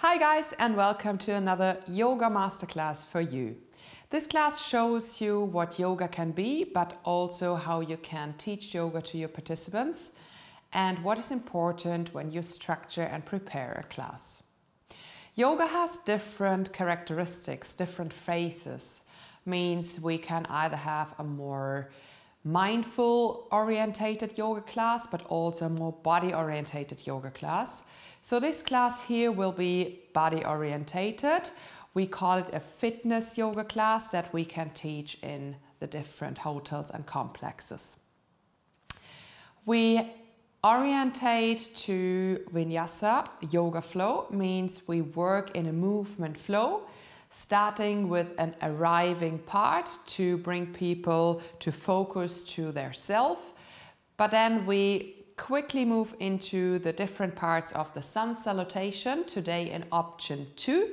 Hi guys, and welcome to another yoga masterclass for you. This class shows you what yoga can be, but also how you can teach yoga to your participants and what is important when you structure and prepare a class. Yoga has different characteristics, different phases. Means we can either have a more mindful orientated yoga class, but also a more body orientated yoga class. So this class here will be body orientated. We call it a fitness yoga class that we can teach in the different hotels and complexes. We orientate to Vinyasa yoga flow, means we work in a movement flow, starting with an arriving part to bring people to focus to their self, but then we quickly move into the different parts of the sun salutation, today in option 2.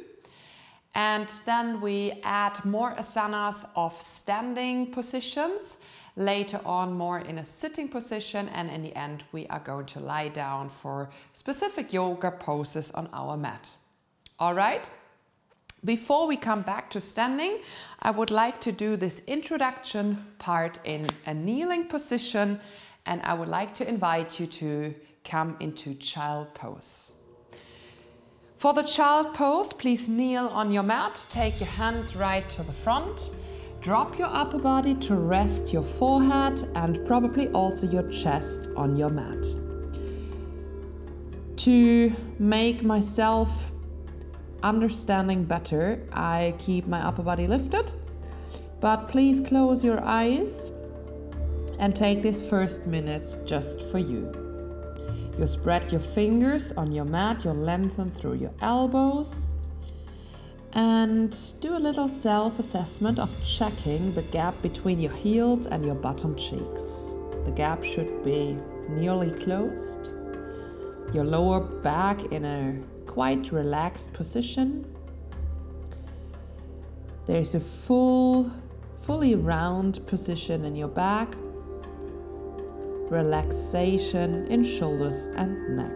And then we add more asanas of standing positions, later on more in a sitting position, and in the end we are going to lie down for specific yoga poses on our mat. All right? Before we come back to standing, I would like to do this introduction part in a kneeling position, and I would like to invite you to come into child pose. For the child pose, please kneel on your mat, take your hands right to the front, drop your upper body to rest your forehead and probably also your chest on your mat. To make myself understanding better, I keep my upper body lifted, but please close your eyes and take these first minutes just for you. You spread your fingers on your mat, you lengthen through your elbows, and do a little self-assessment of checking the gap between your heels and your bottom cheeks. The gap should be nearly closed. Your lower back in a quite relaxed position. There's a fully round position in your back. Relaxation in shoulders and neck.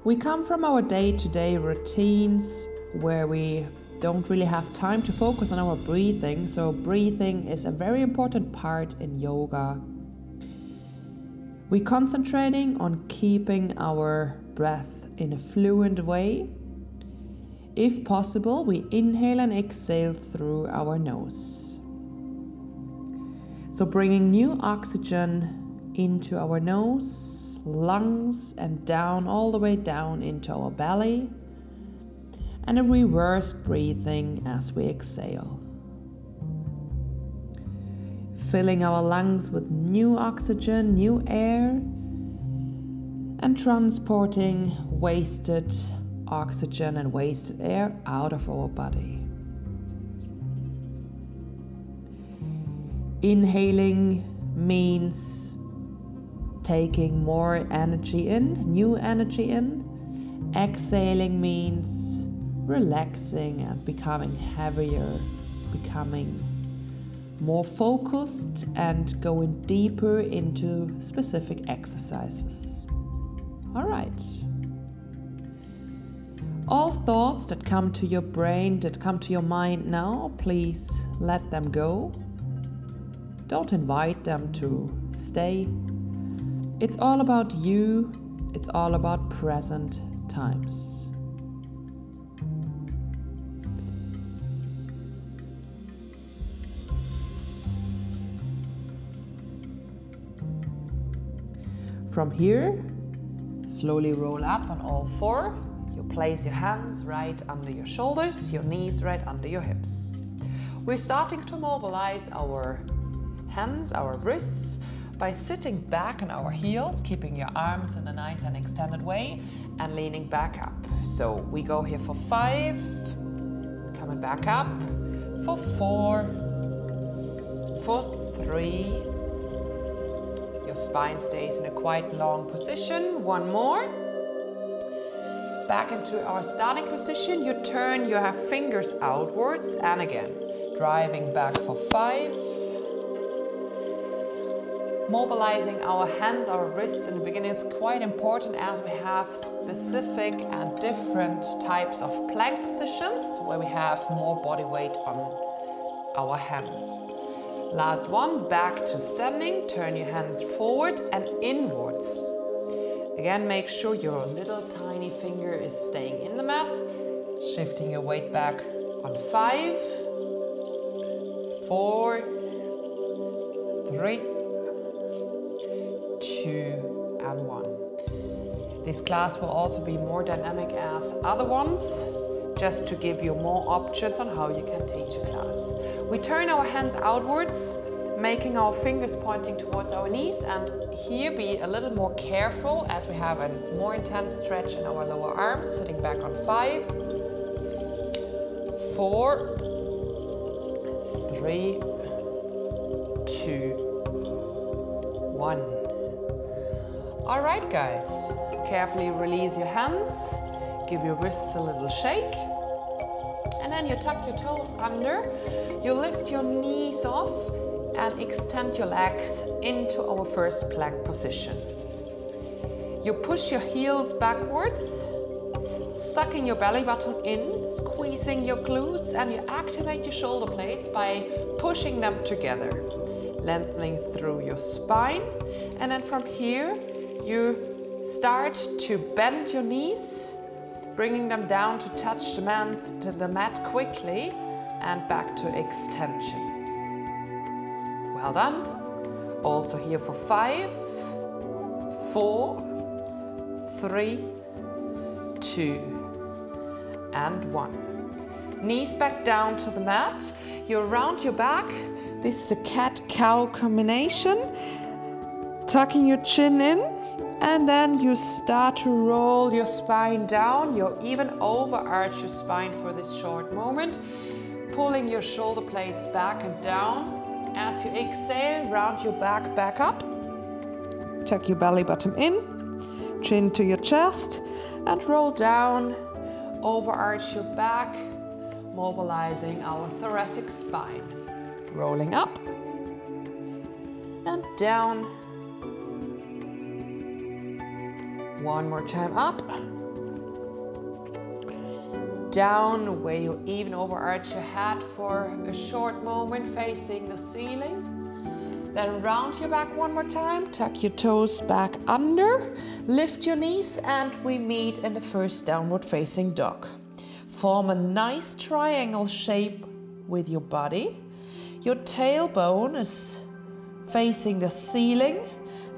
We come from our day-to-day routines where we don't really have time to focus on our breathing, so breathing is a very important part in yoga. We're concentrating on keeping our breath in a fluent way. If possible, we inhale and exhale through our nose. So bringing new oxygen into our nose, lungs, and down, all the way down into our belly. And a reverse breathing as we exhale. Filling our lungs with new oxygen, new air, and transporting wasted oxygen and wasted air out of our body. Inhaling means taking more energy in, new energy in. Exhaling means relaxing and becoming heavier, becoming more focused and going deeper into specific exercises. All right. All thoughts that come to your brain, that come to your mind now, please let them go. Don't invite them to stay. It's all about you. It's all about present times. From here, slowly roll up on all four. You place your hands right under your shoulders, your knees right under your hips. We're starting to mobilize our hands, our wrists, by sitting back on our heels, keeping your arms in a nice and extended way, and leaning back up. So we go here for 5, coming back up, for 4, for 3. Your spine stays in a quite long position. 1 more. Back into our starting position. You turn your fingers outwards, and again, driving back for 5. Mobilizing our hands, our wrists in the beginning is quite important, as we have specific and different types of plank positions where we have more body weight on our hands. Last one, back to standing. Turn your hands forward and inwards. Again, make sure your little tiny finger is staying in the mat. Shifting your weight back on 5, 4, 3, 2 and 1. This class will also be more dynamic as other ones, just to give you more options on how you can teach a class. We turn our hands outwards, making our fingers pointing towards our knees, and here be a little more careful as we have a more intense stretch in our lower arms. Sitting back on 5, 4, 3, 2, 1. All right, guys, carefully release your hands, give your wrists a little shake, and then you tuck your toes under, you lift your knees off and extend your legs into our first plank position. You push your heels backwards, sucking your belly button in, squeezing your glutes, and you activate your shoulder blades by pushing them together, lengthening through your spine. And then from here, you start to bend your knees, bringing them down to touch the mat quickly, and back to extension. Well done. Also here for 5, 4, 3, 2 and 1. Knees back down to the mat. You round your back. This is a cat-cow combination. Tucking your chin in, and then you start to roll your spine down. You even overarch your spine for this short moment, pulling your shoulder blades back and down. As you exhale, round your back up. Tuck your belly button in, chin to your chest, and roll down, overarch your back, mobilizing our thoracic spine. Rolling up and down. One more time up. Down, where you even overarch your head for a short moment, facing the ceiling. Then round your back one more time, tuck your toes back under, lift your knees, and we meet in the first downward facing dog. Form a nice triangle shape with your body. Your tailbone is facing the ceiling,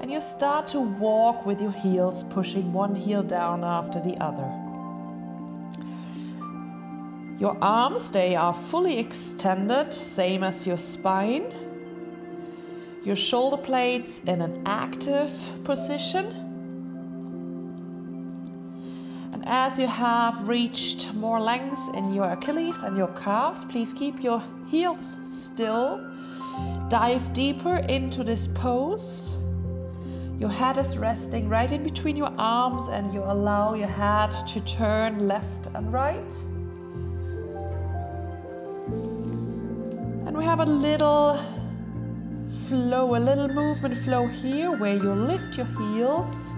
and you start to walk with your heels, pushing one heel down after the other. Your arms, they are fully extended, same as your spine. Your shoulder blades in an active position. And as you have reached more length in your Achilles and your calves, please keep your heels still. Dive deeper into this pose. Your head is resting right in between your arms, and you allow your head to turn left and right. And we have a little flow, a little movement flow here, where you lift your heels,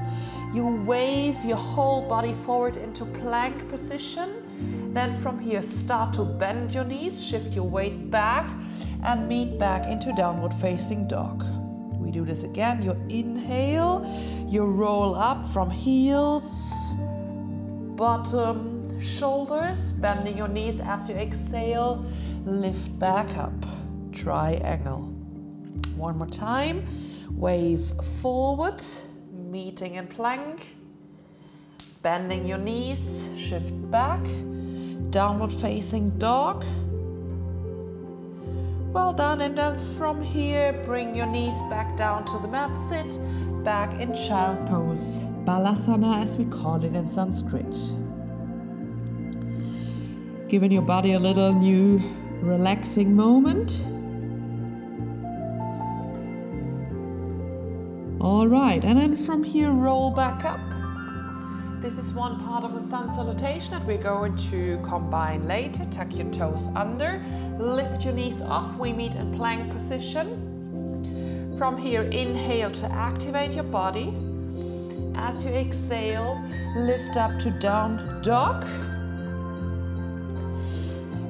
you wave your whole body forward into plank position. Then from here, start to bend your knees, shift your weight back, and meet back into downward facing dog. We do this again. You inhale, you roll up from heels, bottom, shoulders, bending your knees as you exhale, lift back up, triangle. One more time, wave forward, meeting in plank, bending your knees, shift back, downward facing dog. Well done, and then from here, bring your knees back down to the mat, sit back in child pose, Balasana as we call it in Sanskrit. Giving your body a little new relaxing moment. All right, and then from here, roll back up. This is one part of the sun salutation that we're going to combine later. Tuck your toes under, lift your knees off. We meet in plank position. From here, inhale to activate your body. As you exhale, lift up to down dog.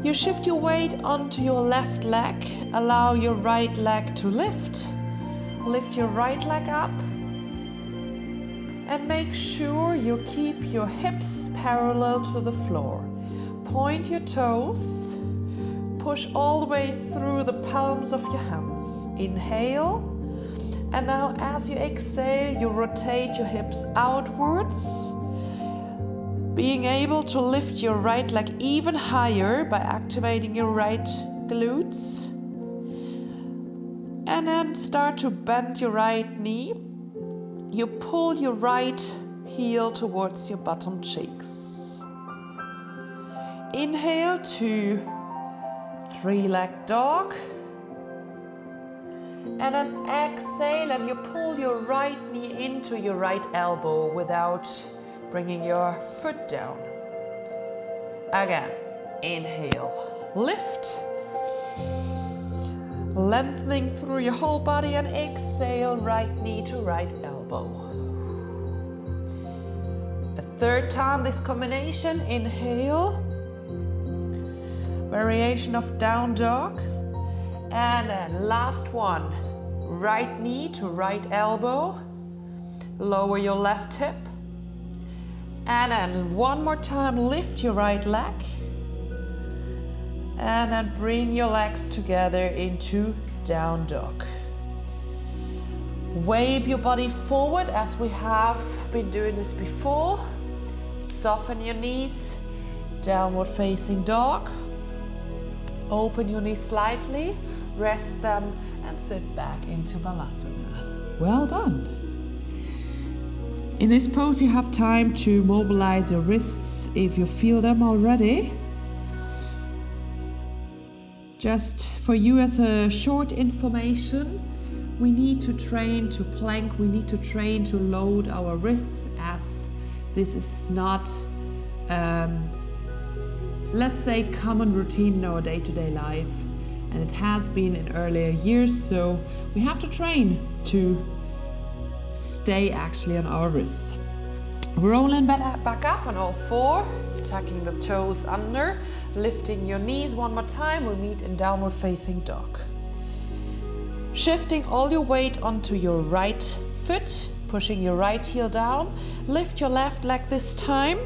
You shift your weight onto your left leg. Allow your right leg to lift. Lift your right leg up. And make sure you keep your hips parallel to the floor. Point your toes. Push all the way through the palms of your hands. Inhale. And now as you exhale, you rotate your hips outwards. Being able to lift your right leg even higher by activating your right glutes. And then start to bend your right knee. You pull your right heel towards your bottom cheeks. Inhale to three-leg dog. And then exhale and you pull your right knee into your right elbow without bringing your foot down. Again, inhale, lift. Lengthening through your whole body and exhale, right knee to right elbow. A third time this combination, inhale. Variation of down dog. And then last one, right knee to right elbow. Lower your left hip. And then one more time, lift your right leg. And then bring your legs together into down dog. Wave your body forward as we have been doing this before. Soften your knees, downward facing dog. Open your knees slightly, rest them and sit back into Balasana. Well done. In this pose you have time to mobilize your wrists if you feel them already. Just for you as a short information, we need to train to plank, we need to train to load our wrists, as this is not, let's say, common routine in our day-to-day life, and it has been in earlier years, so we have to train to stay actually on our wrists. Rolling back up on all four, tucking the toes under, lifting your knees one more time. We meet in downward facing dog. Shifting all your weight onto your right foot, pushing your right heel down. Lift your left leg this time.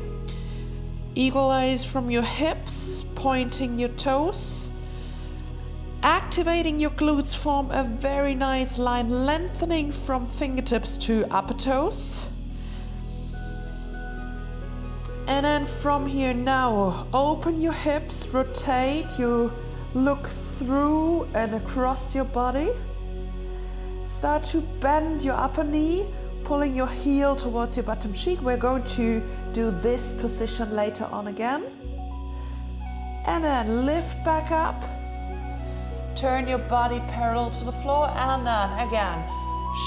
Equalize from your hips, pointing your toes. Activating your glutes, form a very nice line, lengthening from fingertips to upper toes. And then from here now, open your hips, rotate, you look through and across your body. Start to bend your upper knee, pulling your heel towards your bottom cheek. We're going to do this position later on again. And then lift back up. Turn your body parallel to the floor, and then again,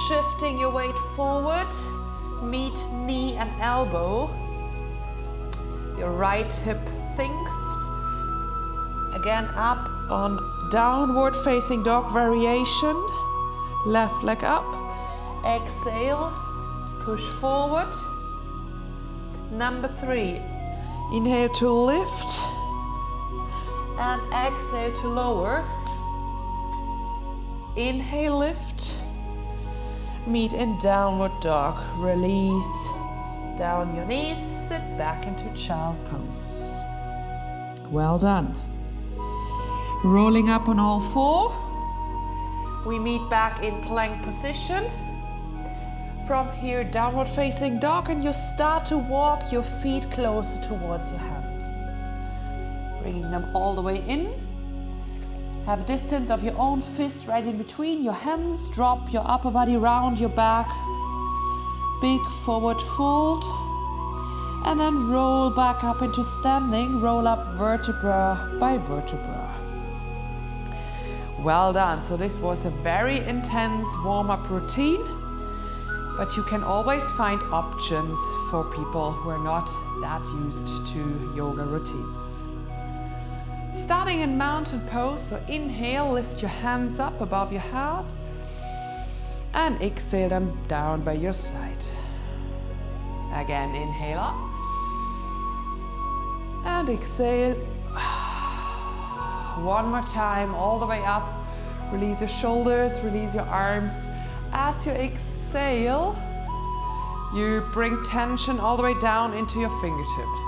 shifting your weight forward, meet knee and elbow. Your right hip sinks. Again, up on downward facing dog variation. Left leg up. Exhale, push forward. Number 3, inhale to lift. And exhale to lower. Inhale, lift. Meet in downward dog. Release down your knees, sit back into child pose. Well done. Rolling up on all four. We meet back in plank position. From here, downward facing dog, and you start to walk your feet closer towards your hands. Bringing them all the way in. Have a distance of your own fist right in between your hands. Drop your upper body round your back. Big forward fold. And then roll back up into standing. Roll up vertebra by vertebra. Well done. So this was a very intense warm-up routine. But you can always find options for people who are not that used to yoga routines. Starting in mountain pose, so inhale, lift your hands up above your head. And exhale them down by your side. Again, inhale up. And exhale. One more time, all the way up. Release your shoulders, release your arms. As you exhale, you bring tension all the way down into your fingertips.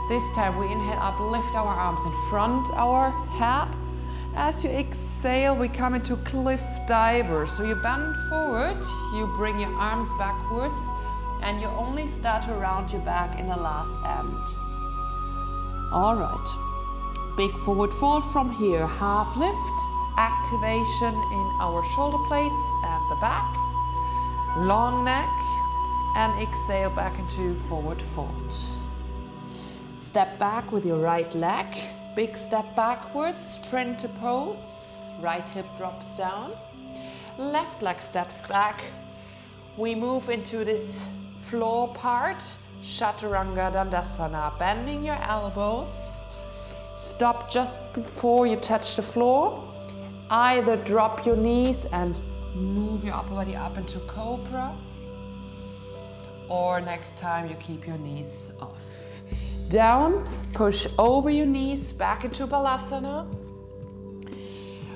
This time we inhale up, lift our arms in front our head. As you exhale, we come into cliff diver. So you bend forward, you bring your arms backwards, and you only start to round your back in the last end. All right, big forward fold from here, half lift, activation in our shoulder blades and the back, long neck, and exhale back into forward fold. Step back with your right leg, big step backwards, sprinter pose, right hip drops down, left leg steps back. We move into this floor part, Chaturanga Dandasana, bending your elbows. Stop just before you touch the floor. Either drop your knees and move your upper body up into Cobra, or next time you keep your knees off. Down, push over your knees, back into Balasana.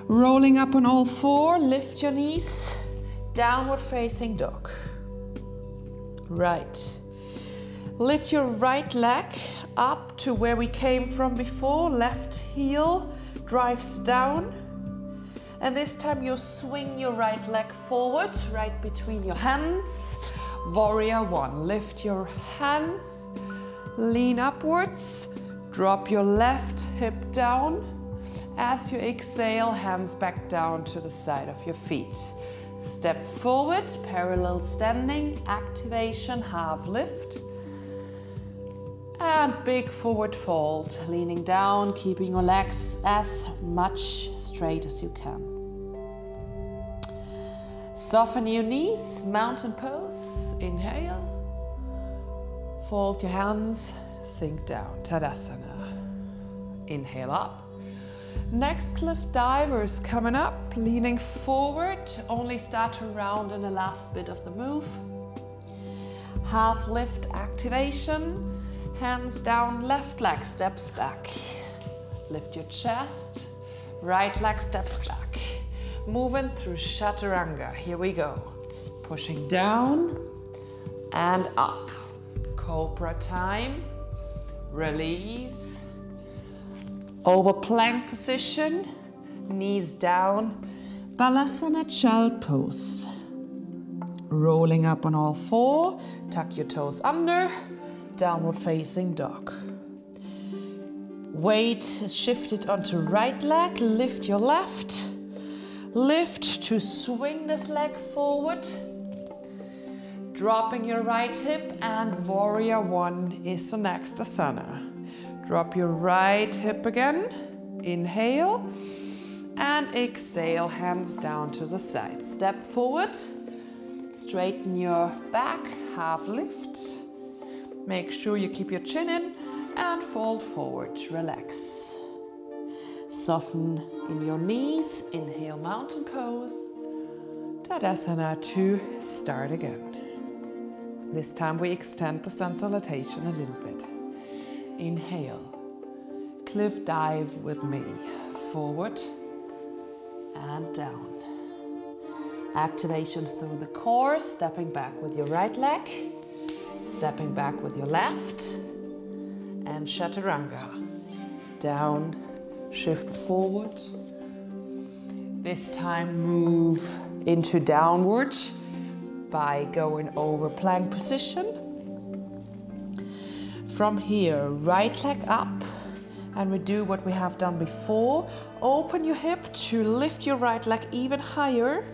Rolling up on all four, lift your knees, downward facing dog. Right. Lift your right leg up to where we came from before. Left heel drives down. And this time you swing your right leg forward, right between your hands. Warrior one. Lift your hands, lean upwards, drop your left hip down. As you exhale, hands back down to the side of your feet. Step forward, parallel standing, activation, half lift. And big forward fold, leaning down, keeping your legs as much straight as you can. Soften your knees, mountain pose, inhale. Fold your hands, sink down, Tadasana. Inhale up. Next cliff divers coming up, leaning forward, only start to round in the last bit of the move. Half lift activation, hands down, left leg steps back. Lift your chest, right leg steps back. Moving through Chaturanga, here we go. Pushing down and up. Cobra time, release. Over plank position, knees down, Balasana child pose. Rolling up on all four, tuck your toes under, downward facing dog. Weight is shifted onto right leg, lift your left. Lift to swing this leg forward. Dropping your right hip, and warrior one is the next asana. Drop your right hip again, inhale, and exhale, hands down to the side. Step forward, straighten your back, half lift. Make sure you keep your chin in and fold forward, relax. Soften in your knees, inhale, mountain pose. Tadasana to start again. This time we extend the sun salutation a little bit. Inhale, cliff dive with me, forward and down. Activation through the core, stepping back with your right leg, stepping back with your left, and Chaturanga. Down, shift forward. This time move into downward by going over plank position. From here, right leg up, and we do what we have done before. Open your hip to lift your right leg even higher.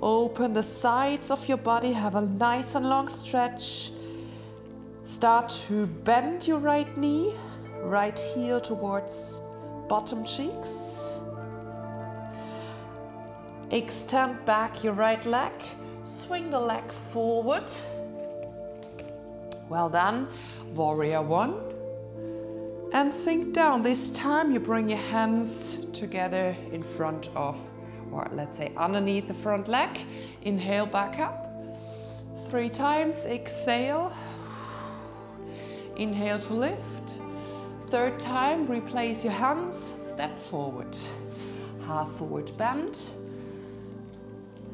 Open the sides of your body, have a nice and long stretch. Start to bend your right knee, right heel towards bottom cheeks. Extend back your right leg, swing the leg forward. Well done, warrior one. And sink down. This time you bring your hands together in front of or let's say underneath the front leg. Inhale, back up. 3 times, exhale. Inhale to lift. 3rd time, replace your hands, step forward. Half forward bend.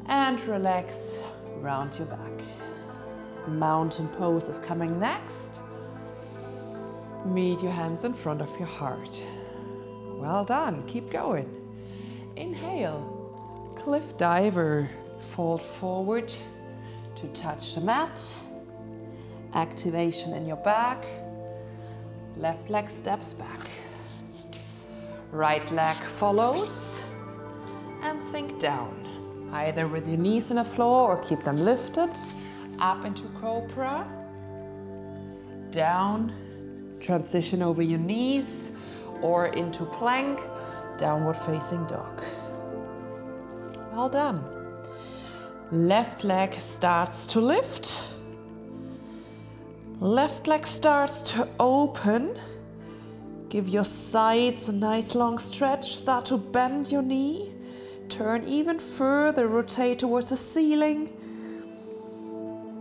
And relax, round your back. Mountain pose is coming next. Meet your hands in front of your heart. Well done, keep going. Inhale, cliff diver, fold forward to touch the mat. Activation in your back. Left leg steps back. Right leg follows and sink down. Either with your knees on the floor or keep them lifted. Up into cobra. Down. Transition over your knees or into plank, downward facing dog. Well done. Left leg starts to lift. Left leg starts to open. Give your sides a nice long stretch. Start to bend your knee. Turn even further, rotate towards the ceiling.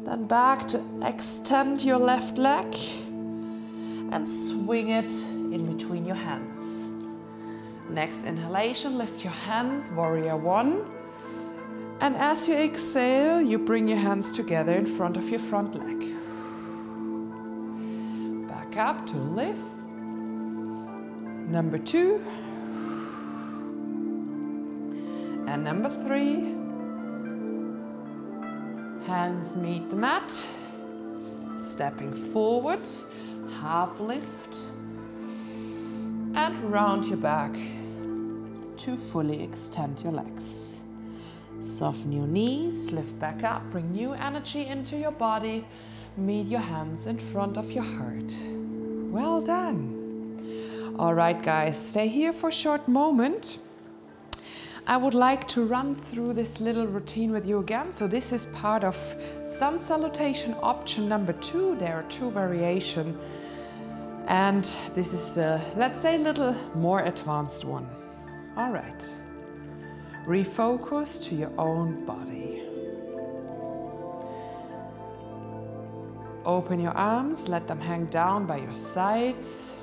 Then back to extend your left leg. And swing it in between your hands. Next inhalation, lift your hands, warrior 1. And as you exhale, you bring your hands together in front of your front leg. Back up to lift. Number 2. And number 3. Hands meet the mat. Stepping forward. Half lift and round your back to fully extend your legs. Soften your knees, lift back up, bring new energy into your body. Meet your hands in front of your heart. Well done. All right, guys, stay here for a short moment. I would like to run through this little routine with you again. So this is part of sun salutation option number 2. There are 2 variations. And this is the, let's say, little more advanced one. All right. Refocus to your own body. Open your arms, let them hang down by your sides.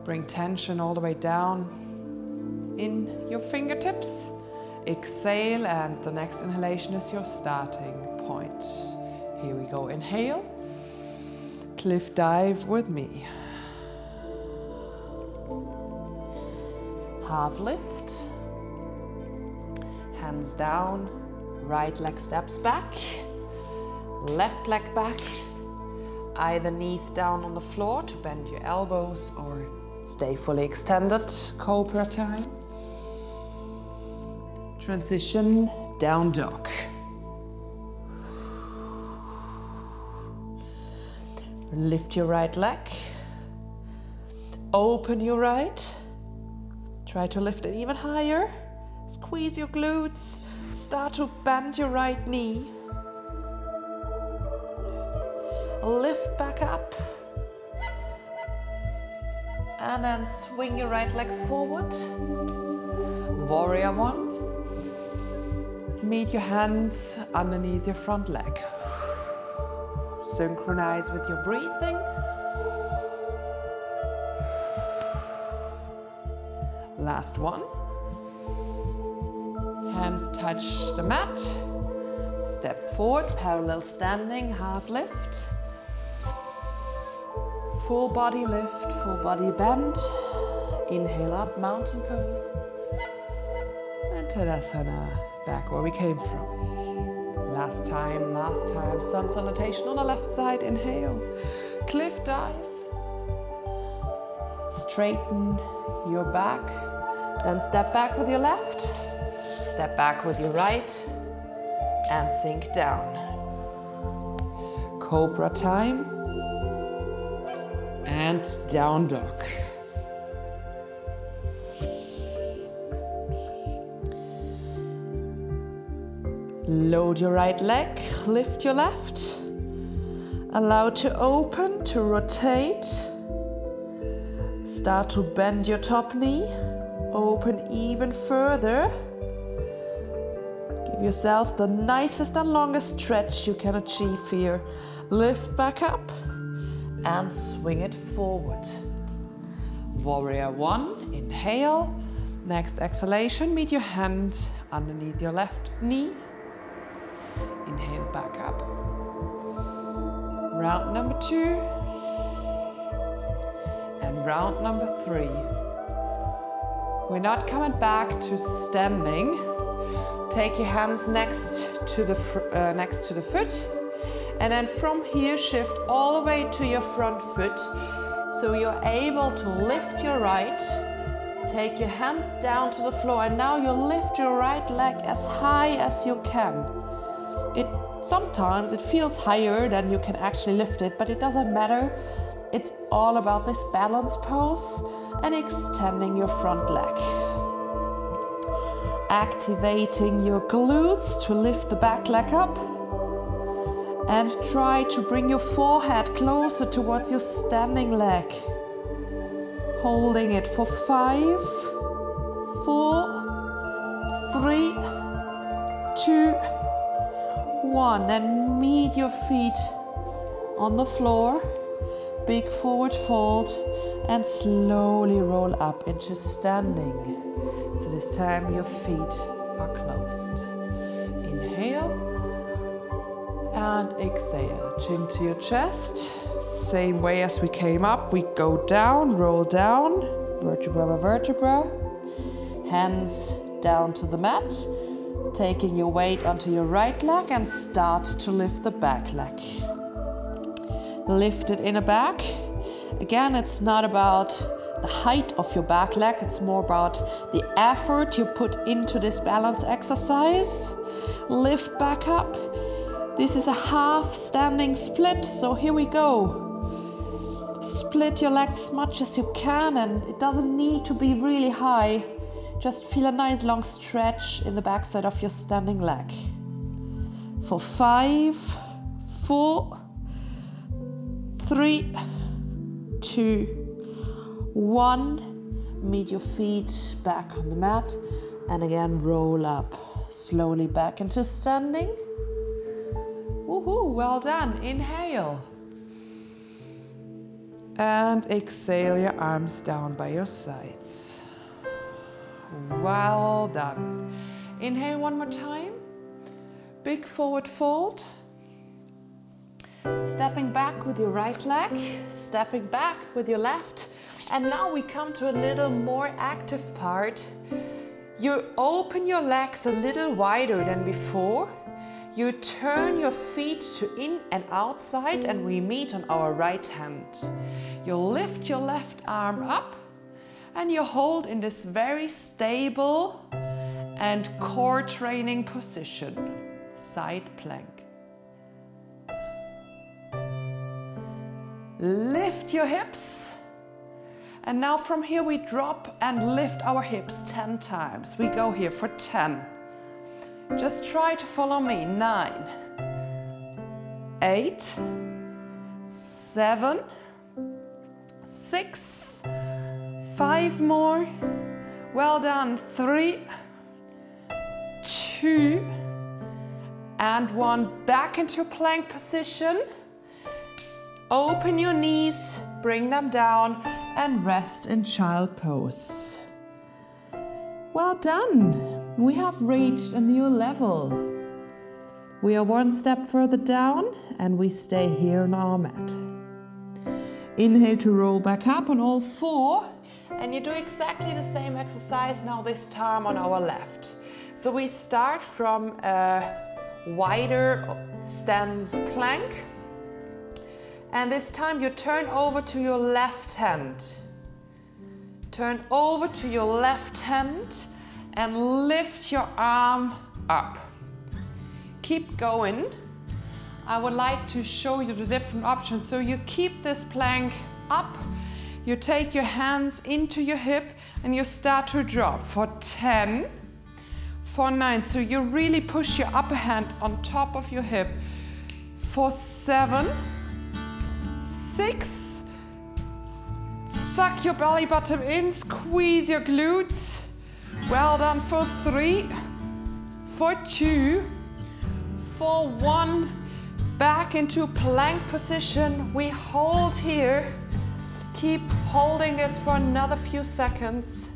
Bring tension all the way down in your fingertips. Exhale, and the next inhalation is your starting point. Here we go. Inhale. Cliff dive with me. Half lift. Hands down. Right leg steps back. Left leg back. Either knees down on the floor to bend your elbows or stay fully extended. Cobra time. Transition down dog. Lift your right leg. Open your right. Try to lift it even higher. Squeeze your glutes. Start to bend your right knee. Lift back up. And then swing your right leg forward. Warrior 1. Meet your hands underneath your front leg. Synchronize with your breathing. Last one. Hands touch the mat. Step forward, parallel standing, half lift. Full body lift, full body bend. Inhale up, mountain pose. And Tadasana, back where we came from. Last time, sun salutation on the left side. Inhale, cliff dive. Straighten your back. Then step back with your left. Step back with your right. And sink down. Cobra time. And down dog. Load your right leg, lift your left. Allow to open, to rotate. Start to bend your top knee. Open even further. Give yourself the nicest and longest stretch you can achieve here. Lift back up and swing it forward. Warrior one, inhale. Next exhalation, meet your hand underneath your left knee. Inhale back up. Round number 2. And round number 3. We're not coming back to standing. Take your hands next to the foot. And then from here, shift all the way to your front foot. So you're able to lift your right. Take your hands down to the floor. And now you lift your right leg as high as you can. Sometimes it feels higher than you can actually lift it, but it doesn't matter. It's all about this balance pose and extending your front leg. Activating your glutes to lift the back leg up. And try to bring your forehead closer towards your standing leg. Holding it for 5, 4, 3, 2, 1. Then meet your feet on the floor. Big forward fold and slowly roll up into standing. So this time your feet are closed. Inhale and exhale. Chin to your chest. Same way as we came up. We go down, roll down, vertebra by vertebra. Hands down to the mat. Taking your weight onto your right leg and start to lift the back leg. Lift it in the back. Again, it's not about the height of your back leg, it's more about the effort you put into this balance exercise. Lift back up. This is a half standing split, so here we go. Split your legs as much as you can, and it doesn't need to be really high. Just feel a nice long stretch in the backside of your standing leg. For 5, 4, 3, 2, 1. Meet your feet back on the mat and again roll up slowly back into standing. Woohoo, well done. Inhale. And exhale your arms down by your sides. Well done. Inhale one more time. Big forward fold. Stepping back with your right leg, stepping back with your left. And now we come to a little more active part. You open your legs a little wider than before. You turn your feet to in and outside and we meet on our right hand. You lift your left arm up and you hold in this very stable and core training position, side plank. Lift your hips. And now from here we drop and lift our hips 10 times. We go here for 10. Just try to follow me. 9, 8, 7, 6, 5 more. Well done. 3, 2, and 1. Back into plank position. Open your knees, bring them down, and rest in child pose. Well done. We have reached a new level. We are one step further down and we stay here on our mat. Inhale to roll back up on all 4. And you do exactly the same exercise now, this time on our left. So we start from a wider stance plank. And this time you turn over to your left hand. Turn over to your left hand and lift your arm up. Keep going. I would like to show you the different options. So you keep this plank up. You take your hands into your hip and you start to drop for 10, for 9. So you really push your upper hand on top of your hip for 7, 6, Suck your belly button in, squeeze your glutes. Well done for 3, for 2, for 1. Back into plank position. We hold here. Keep holding this for another few seconds.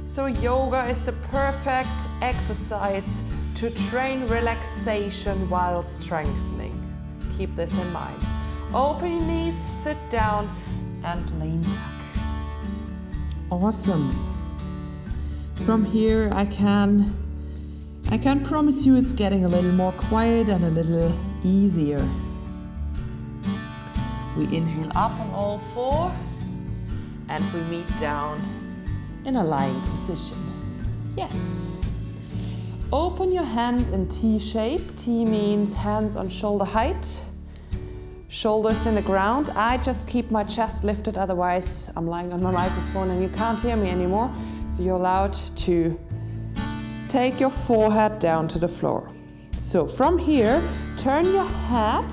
So yoga is the perfect exercise to train relaxation while strengthening. Keep this in mind. Open your knees, sit down and lean back. Awesome. From here I can promise you it's getting a little more quiet and a little easier. We inhale up on all 4 and we meet down in a lying position. Yes. Open your hand in T shape. T means hands on shoulder height. Shoulders in the ground. I just keep my chest lifted, otherwise I'm lying on my microphone and you can't hear me anymore. So you're allowed to take your forehead down to the floor. So from here, turn your head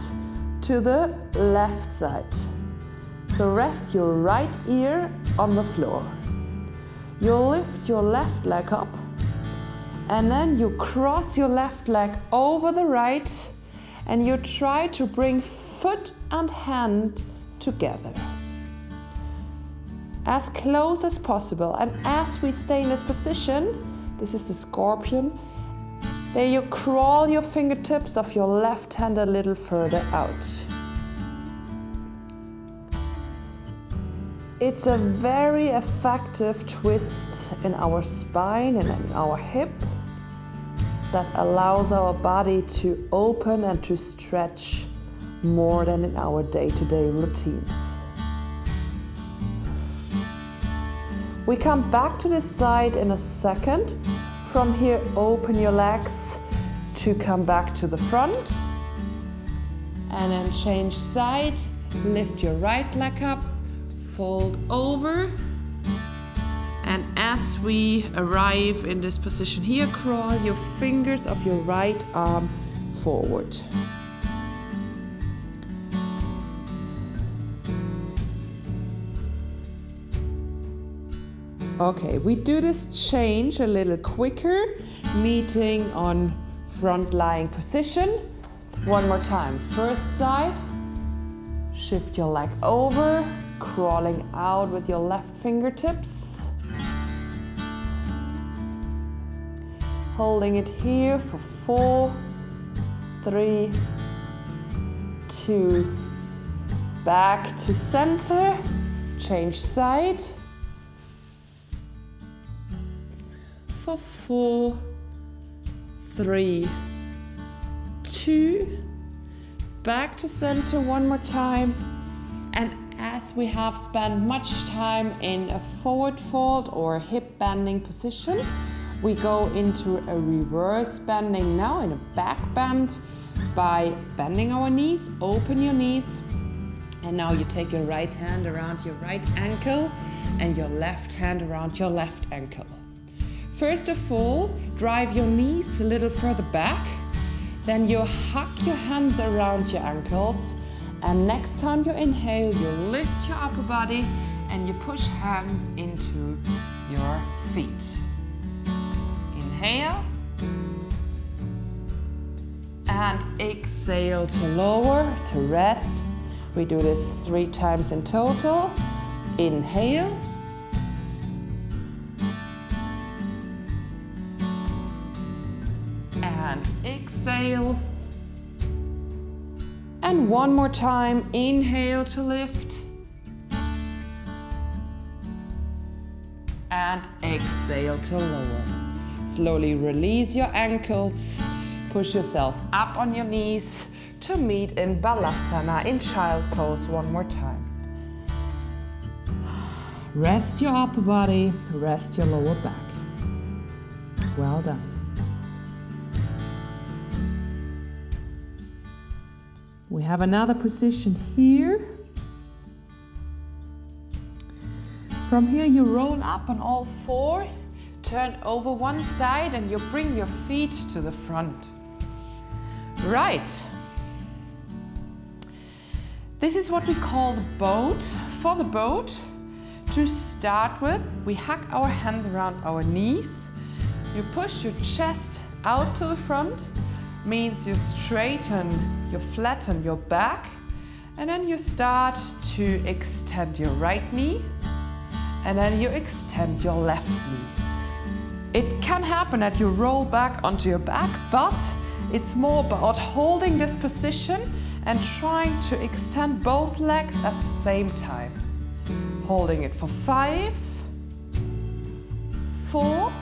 to the left side. So rest your right ear on the floor. You'll lift your left leg up and then you cross your left leg over the right and you try to bring foot and hand together as close as possible. And as we stay in this position, this is the scorpion, there you crawl your fingertips of your left hand a little further out. It's a very effective twist in our spine and in our hip that allows our body to open and to stretch more than in our day-to-day routines. We come back to this side in a second. From here, open your legs to come back to the front. And then change side, lift your right leg up, fold over. And as we arrive in this position here, crawl your fingers of your right arm forward. Okay, we do this change a little quicker, meeting on front lying position. One more time. First side, shift your leg over, crawling out with your left fingertips. Holding it here for 4, 3, 2, back to center, change side. For 4, 3, 2, back to center one more time. And as we have spent much time in a forward fold or hip bending position, we go into a reverse bending now, in a back bend, by bending our knees. Open your knees, and now you take your right hand around your right ankle and your left hand around your left ankle. First of all, drive your knees a little further back, then you hug your hands around your ankles, and next time you inhale, you lift your upper body and you push hands into your feet. Inhale and exhale to lower, to rest. We do this 3 times in total. Inhale. And exhale. And one more time, inhale to lift. And exhale to lower. Slowly release your ankles. Push yourself up on your knees to meet in Balasana, in child pose one more time. Rest your upper body, rest your lower back. Well done. We have another position here. From here you roll up on all 4, turn over one side and you bring your feet to the front. Right. This is what we call the boat. For the boat, to start with, we hug our hands around our knees. You push your chest out to the front, means you straighten, you flatten your back, and then you start to extend your right knee, and then you extend your left knee. It can happen that you roll back onto your back, but it's more about holding this position and trying to extend both legs at the same time. Holding it for 5, 4,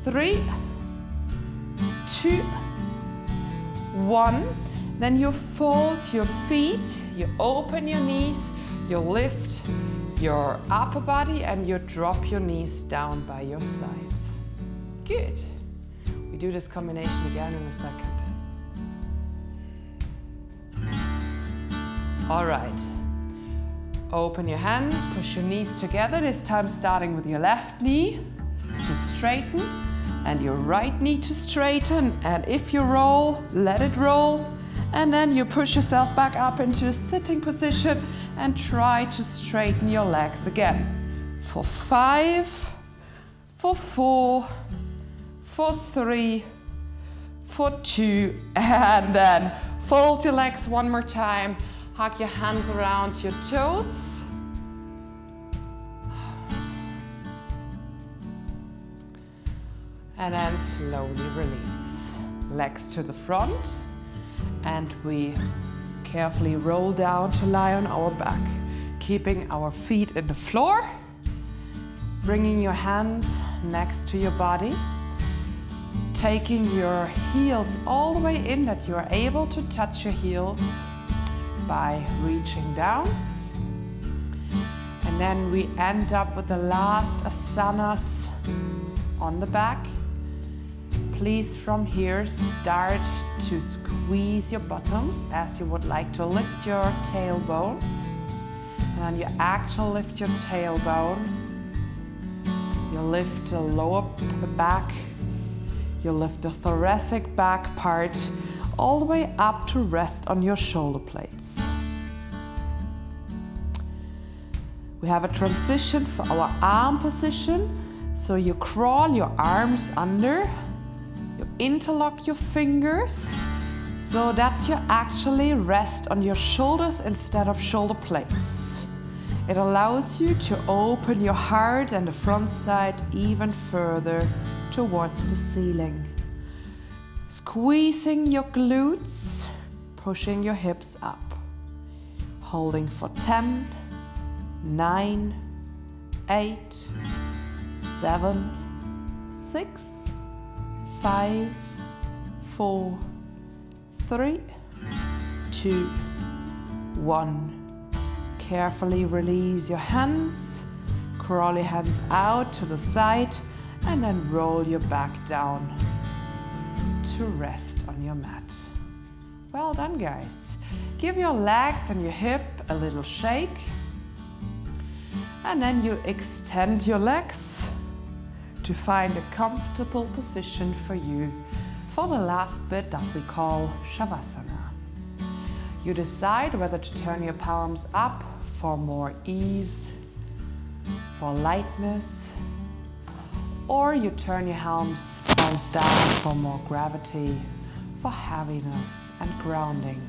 3, 2, 1. Then you fold your feet, you open your knees, you lift your upper body and you drop your knees down by your sides. Good. We do this combination again in a second. All right. Open your hands, push your knees together, this time starting with your left knee to straighten and your right knee to straighten. And if you roll, let it roll. And then you push yourself back up into a sitting position and try to straighten your legs again. For 5, for 4, for 3, for 2, and then fold your legs one more time. Hug your hands around your toes. And then slowly release. Legs to the front. And we carefully roll down to lie on our back, keeping our feet in the floor, bringing your hands next to your body, taking your heels all the way in that you are able to touch your heels by reaching down. And then we end up with the last asanas on the back. Please from here start to squeeze your bottoms as you would like to lift your tailbone. And then you actually lift your tailbone. You lift the lower back. You lift the thoracic back part all the way up to rest on your shoulder blades. We have a transition for our arm position. So you crawl your arms under. You interlock your fingers so that you actually rest on your shoulders instead of shoulder blades. It allows you to open your heart and the front side even further towards the ceiling. Squeezing your glutes, pushing your hips up. Holding for 10, 9, 8, 7, 6, 5, 4, 3, 2, 1. Carefully release your hands, crawl your hands out to the side, and then roll your back down to rest on your mat. Well done, guys. Give your legs and your hip a little shake, and then you extend your legs to find a comfortable position for you for the last bit that we call Shavasana. You decide whether to turn your palms up for more ease, for lightness, or you turn your palms down for more gravity, for heaviness and grounding.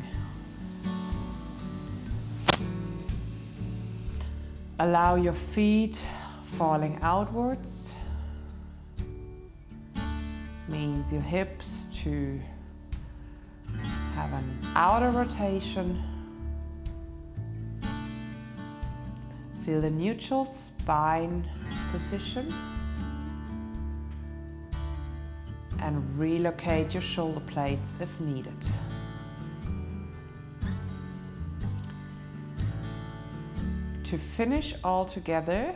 Allow your feet falling outwards. Means your hips to have an outer rotation. Feel the neutral spine position. And relocate your shoulder blades if needed. To finish all together,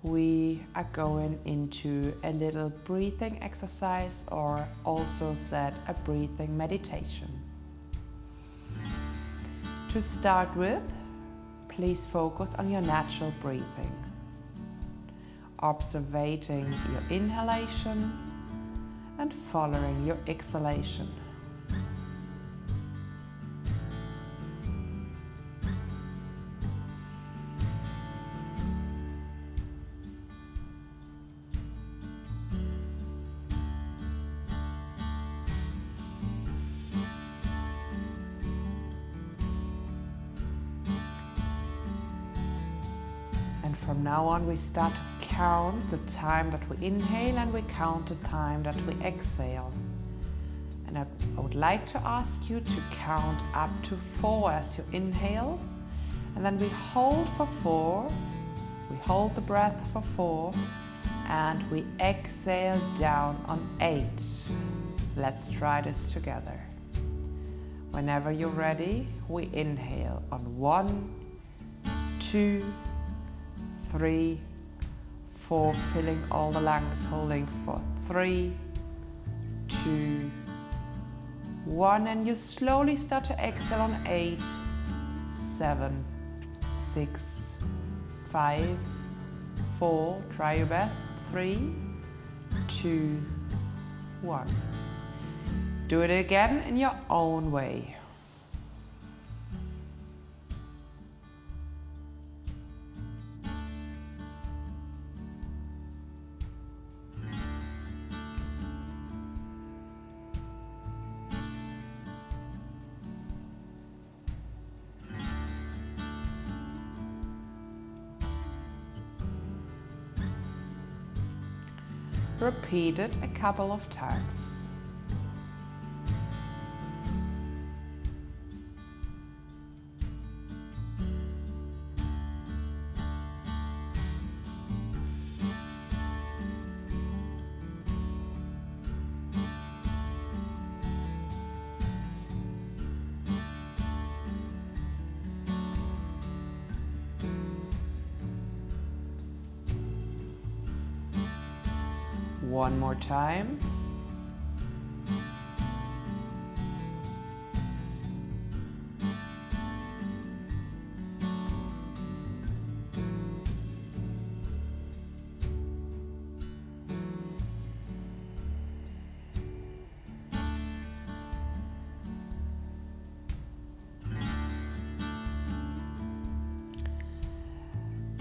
we are going into a little breathing exercise, or also said a breathing meditation. To start with, please focus on your natural breathing, observing your inhalation and following your exhalation. from now on we start to count the time that we inhale and we count the time that we exhale. And I would like to ask you to count up to 4 as you inhale, and then we hold for 4, we hold the breath for 4, and we exhale down on 8. Let's try this together. Whenever you're ready, we inhale on 1, 2, 3, 4, filling all the lungs, holding for 3, 2, 1, and you slowly start to exhale on 8, 7, 6, 5, 4, try your best, 3, 2, 1. Do it again in your own way. Repeat it a couple of times. One more time.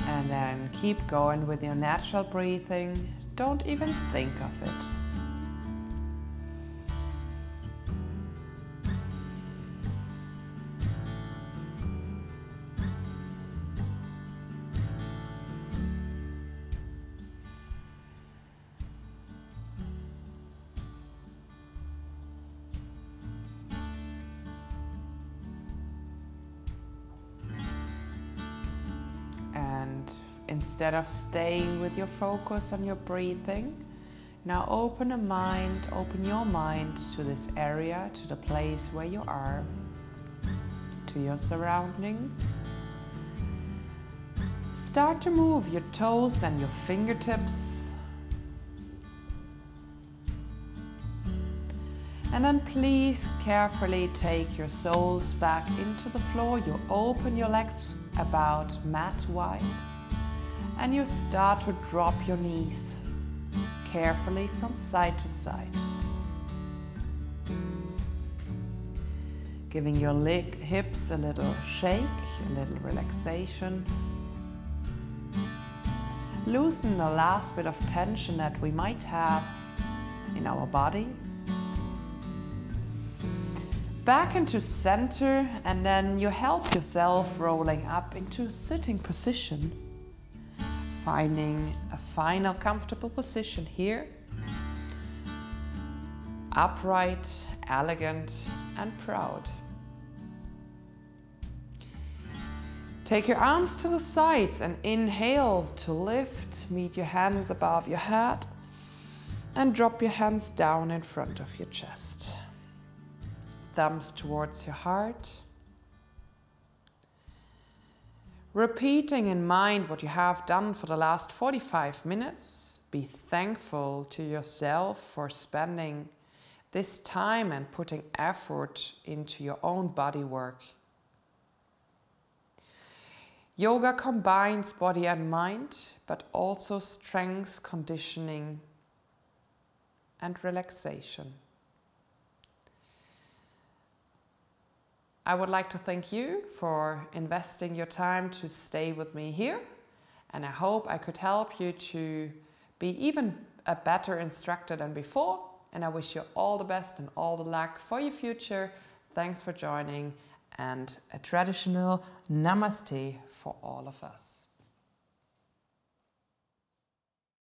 And then keep going with your natural breathing. Don't even think of it. Instead of staying with your focus on your breathing, now open your mind to this area, to the place where you are, to your surrounding. Start to move your toes and your fingertips. And then please carefully take your soles back into the floor. You open your legs about mat wide. And you start to drop your knees carefully from side to side. Giving your hips a little shake, a little relaxation. Loosen the last bit of tension that we might have in our body. Back into center, and then you help yourself rolling up into sitting position. Finding a final comfortable position here. Upright, elegant, and proud. Take your arms to the sides and inhale to lift. Meet your hands above your head and drop your hands down in front of your chest. Thumbs towards your heart. Repeating in mind what you have done for the last 45 minutes. Be thankful to yourself for spending this time and putting effort into your own body work. Yoga combines body and mind, but also strength, conditioning, and relaxation. I would like to thank you for investing your time to stay with me here, and I hope I could help you to be even a better instructor than before, and I wish you all the best and all the luck for your future. Thanks for joining, and a traditional namaste for all of us.